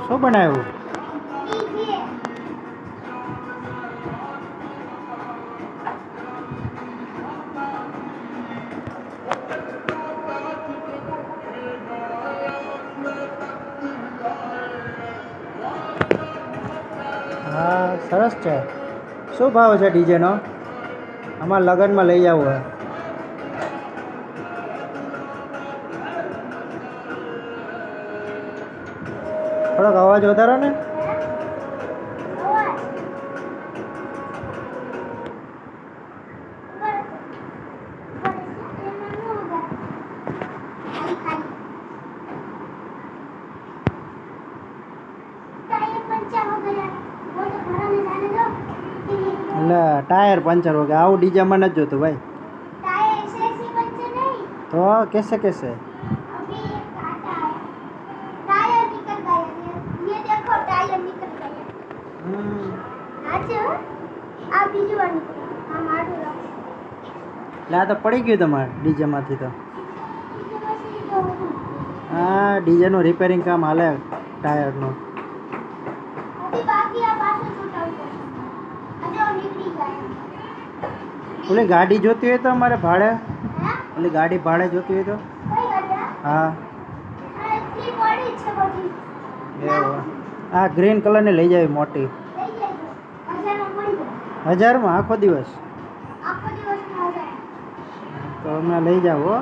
શું બનાવ્યું? હા સરસ છે. શું ભાવ છે ડીજેનો? અમારા લગ્નમાં લઈ જવું હે. થોડોક અવાજ વધારો ને. એટલે ટાયર પંચર हो गया. આવું ડીજેમાં નથી જોતું ભાઈ. તો कैसे कैसे? એટલે આ તો પડી ગયું તમારે ડીજેમાંથી તો. હા ડીજેનું રિપેરિંગ કામ હાલે ટાયરનું. ઓલી ગાડી જોતી હોય તો અમારે ભાડે. ઓલી ગાડી ભાડે જોતી હોય તો. હા આ ગ્રીન કલરની લઈ જાય મોટી. 1000માં આખો દિવસ તો અમે લઈ જાવ હો.